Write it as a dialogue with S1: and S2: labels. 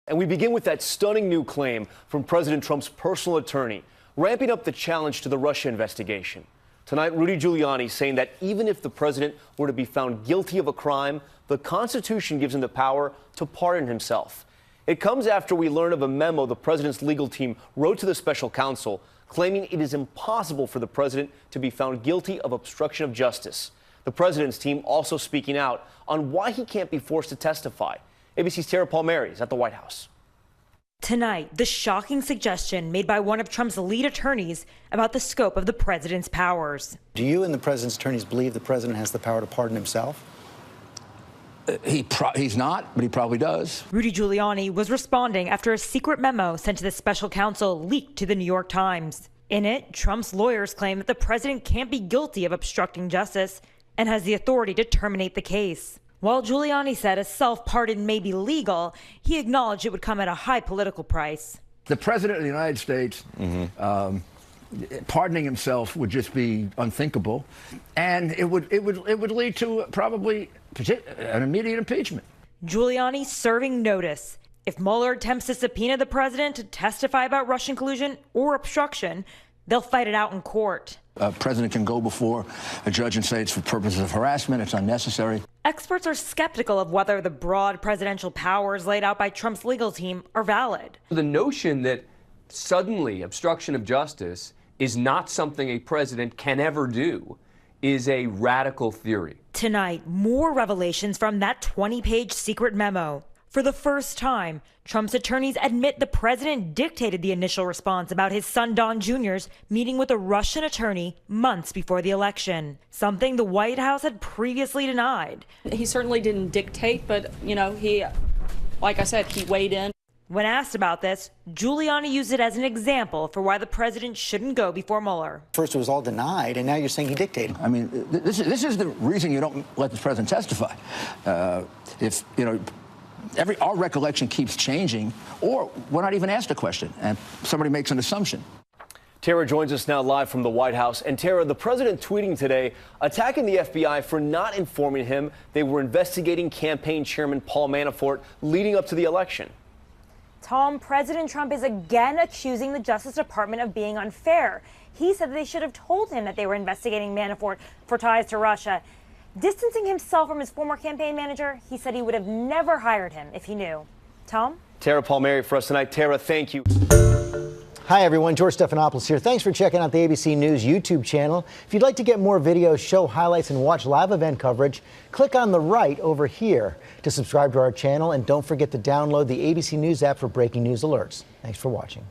S1: And we begin with that stunning new claim from President Trump's personal attorney, ramping up the challenge to the Russia investigation. Tonight, Rudy Giuliani saying that even if the president were to be found guilty of a crime, the Constitution gives him the power to pardon himself. It comes after we learn of a memo the president's legal team wrote to the special counsel claiming it is impossible for the president to be found guilty of obstruction of justice. The president's team also speaking out on why he can't be forced to testify. ABC's Tara Palmieri is at the White House.
S2: Tonight, the shocking suggestion made by one of Trump's lead attorneys about the scope of the president's powers.
S3: Do you and the president's attorneys believe the president has the power to pardon himself?
S4: He's not, but he probably does.
S2: Rudy Giuliani was responding after a secret memo sent to the special counsel leaked to the New York Times. In it, Trump's lawyers claim that the president can't be guilty of obstructing justice and has the authority to terminate the case. While Giuliani said a self-pardon may be legal, he acknowledged it would come at a high political price.
S4: The president of the United States pardoning himself would just be unthinkable, and it would lead to probably an immediate impeachment.
S2: Giuliani serving notice. If Mueller attempts to subpoena the president to testify about Russian collusion or obstruction, they'll fight it out in court.
S4: A president can go before a judge and say it's for purposes of harassment, it's unnecessary.
S2: Experts are skeptical of whether the broad presidential powers laid out by Trump's legal team are valid.
S5: The notion that suddenly obstruction of justice is not something a president can ever do is a radical theory.
S2: Tonight, more revelations from that 20-page secret memo. For the first time, Trump's attorneys admit the president dictated the initial response about his son Don Jr.'s meeting with a Russian attorney months before the election, something the White House had previously denied.
S6: He certainly didn't dictate, but, like I said, he weighed in.
S2: When asked about this, Giuliani used it as an example for why the president shouldn't go before Mueller.
S3: First it was all denied, and now you're saying he dictated.
S4: I mean, this is the reason you don't let the president testify. Our recollection keeps changing, or we're not even asked a question, and somebody makes an assumption.
S1: Tara joins us now live from the White House. And Tara, the president tweeting today, attacking the FBI for not informing him they were investigating campaign chairman Paul Manafort leading up to the election.
S2: Tom, President Trump is again accusing the Justice Department of being unfair. He said that they should have told him that they were investigating Manafort for ties to Russia. Distancing himself from his former campaign manager, he said he would have never hired him if he knew. Tom?
S1: Tara Palmieri for us tonight. Tara, thank you.
S7: Hi, everyone. George Stephanopoulos here. Thanks for checking out the ABC News YouTube channel. If you'd like to get more videos, show highlights, and watch live event coverage, click on the right over here to subscribe to our channel. And don't forget to download the ABC News app for breaking news alerts. Thanks for watching.